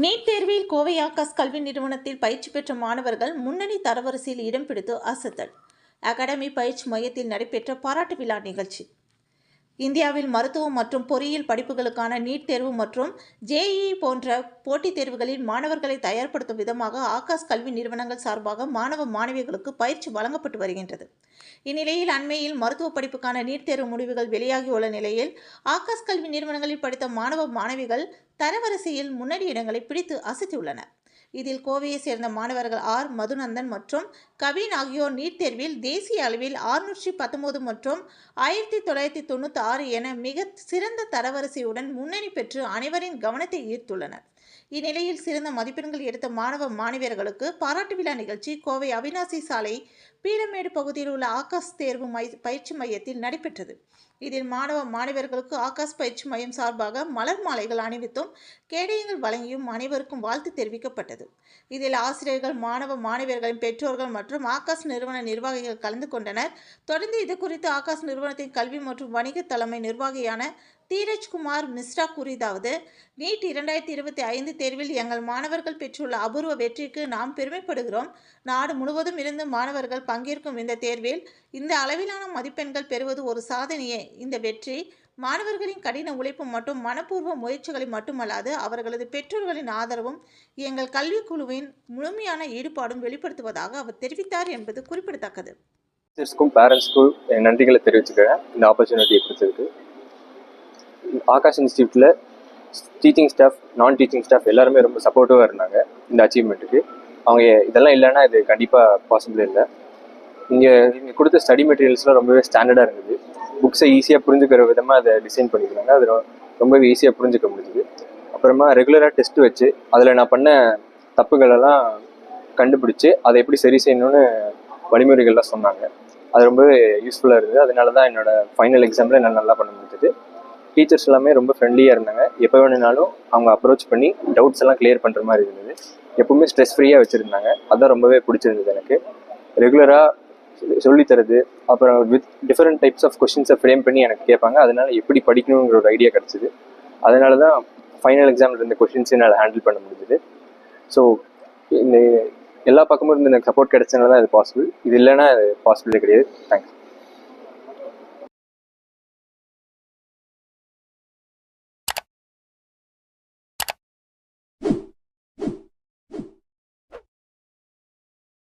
NEET தேர்வில் கோவை ஆகாஷ் கல்வி நிறுவனத்தில் பயிற்சி பெற்ற மாணவர்கள் முன்னணி தரவரிசையில் இடம் பிடித்து அசத்தல். அகாடமி பயிற்சி மையத்தில் நடைபெற்ற பாராட்டு விழா நிகழ்ச்சி. இந்தியாவில் மருத்துவம் மற்றும் பொறியியல் படிப்புகளுக்கான நீட் தேர்வு மற்றும் ஜேஇஇ போன்ற போட்டித் தேர்வுகளில் மாணவர்களை தயார்படுத்தும் விதமாக ஆகாஷ் கல்வி நிறுவனங்கள் சார்பாக மாணவ மாணவிகளுக்கு பயிற்சி வழங்கப்பட்டு வருகின்றது. இந்நிலையில் அண்மையில் மருத்துவ படிப்புக்கான நீட் தேர்வு முடிவுகள் வெளியாகியுள்ள நிலையில் ஆகாஷ் கல்வி நிறுவனங்களில் படித்த மாணவ மாணவிகள் தரவரிசையில் முன்னணி இடங்களை பிடித்து அசத்தியுள்ளனர். இதில் கோவையை சேர்ந்த மாணவர்கள் ஆர் மதுநந்தன் மற்றும் கவின் ஆகியோர் நீட் தேர்வில் தேசிய அளவில் 619 மற்றும் 1996 என மிக சிறந்த தரவரிசையுடன் முன்னணி பெற்று அனைவரின் கவனத்தை ஈர்த்துள்ளனர். இந்நிலையில் சிறந்த மதிப்பெண்கள் எடுத்த மாணவ மாணவியர்களுக்கு பாராட்டு விழா நிகழ்ச்சி கோவை அவினாசி சாலை பீளமேடு பகுதியில் உள்ள ஆகாஷ் தேர்வு பயிற்சி மையத்தில் நடைபெற்றது. இதில் மாணவ மாணவர்களுக்கு ஆகாஷ் பயிற்சி மையம் சார்பாக மலர் மாலைகள் அணிவித்தும் கேடயங்கள் வழங்கியும் அனைவருக்கும் வாழ்த்து தெரிவிக்கப்பட்டது. இதில் ஆசிரியர்கள், மாணவ மாணவியர்களின் பெற்றோர்கள் மற்றும் ஆகாஷ் நிறுவன நிர்வாகிகள் கலந்து கொண்டனர். தொடர்ந்து இது குறித்து ஆகாஷ் நிறுவனத்தின் கல்வி மற்றும் வணிக தலைமை நிர்வாகியான தீரஜ்குமார் மிஸ்ரா கூறியதாவது: நீட் 2025 தேர்வில் எங்கள் மாணவர்கள் பெற்றுள்ள அபூர்வ வெற்றிக்கு நாம் பெருமைப்படுகிறோம். நாடு முழுவதும் இருந்து மாணவர்கள் பங்கேற்கும் இந்த தேர்வில் இந்த அளவிலான மதிப்பெண்கள் பெறுவது ஒரு சாதனையே. இந்த வெற்றி மாணவர்களின் கடின உழைப்பு மற்றும் மனப்பூர்வ முயற்சிகளை மட்டுமல்லாது அவர்களது பெற்றோர்களின் ஆதரவும் எங்கள் கல்விக்குழுவின் முழுமையான ஈடுபாடும் வெளிப்படுத்துவதாக அவர் தெரிவித்தார் என்பது குறிப்பிடத்தக்கது. பேரண்ட்ஸ்க்கும் நன்றிகளை தெரிவிச்சுக்கிறேன் இந்த ஆப்பர்ச்சுனிட்டியை கொடுத்ததுக்கு. ஆகாஷ் இன்ஸ்டியூட்டில் டீச்சிங் ஸ்டாஃப், நான் டீச்சிங் ஸ்டாஃப் எல்லாருமே ரொம்ப சப்போர்ட்டிவாக இருந்தாங்க இந்த அச்சீவ்மெண்ட்டுக்கு. அவங்க இதெல்லாம் இல்லைன்னா இது கண்டிப்பாக பாசிபிள் இல்லை. இங்கே கொடுத்த ஸ்டடி மெட்டீரியல்ஸ்லாம் ரொம்பவே ஸ்டாண்டர்டாக இருந்தது. புக்ஸை ஈஸியாக புரிஞ்சுக்கிற விதமாக அதை டிசைன் பண்ணிக்கிறாங்க. அது ரொம்பவே ஈஸியாக புரிஞ்சுக்க முடிஞ்சுது. அப்புறமா ரெகுலராக டெஸ்ட் வச்சு அதில் நான் பண்ண தப்புகளெல்லாம் கண்டுபிடிச்சி அதை எப்படி சரி செய்யணும்னு வழிமுறைகள்லாம் சொன்னாங்க. அது ரொம்பவே யூஸ்ஃபுல்லாக இருந்தது. அதனால தான் என்னோடய ஃபைனல் எக்ஸாமில் என்னால் நல்லா பண்ண முடிஞ்சது. டீச்சர்ஸ் எல்லாமே ரொம்ப ஃப்ரெண்ட்லியாக இருந்தாங்க. எப்போ வேணுனாலும் அவங்க அப்ரோச் பண்ணி டவுட்ஸ் எல்லாம் கிளியர் பண்ணுற மாதிரி இருந்தது. எப்பவுமே ஸ்ட்ரெஸ் ஃப்ரீயாக வச்சுருந்தாங்க. அதுதான் ரொம்பவே பிடிச்சிருந்தது எனக்கு. ரெகுலராக சொல்லித்தரது, அப்புறம் வித் டிஃப்ரெண்ட் டைப்ஸ் ஆஃப் கொஷின்ஸை ஃப்ரேம் பண்ணி எனக்கு கேட்பாங்க. அதனால் எப்படி படிக்கணுங்கிற ஒரு ஐடியா கிடச்சிது. அதனால தான் ஃபைனல் எக்ஸாமில் இருந்த கொஷின்ஸை என்னால் ஹேண்டில் பண்ண முடிஞ்சுது. ஸோ இந்த எல்லா பக்கமும் இருந்து எனக்கு சப்போர்ட் கிடைச்சதுனால தான் இது பாசிபிள். இது இல்லைன்னா அது பாசிபிளே கிடையாது. தேங்க்ஸ்.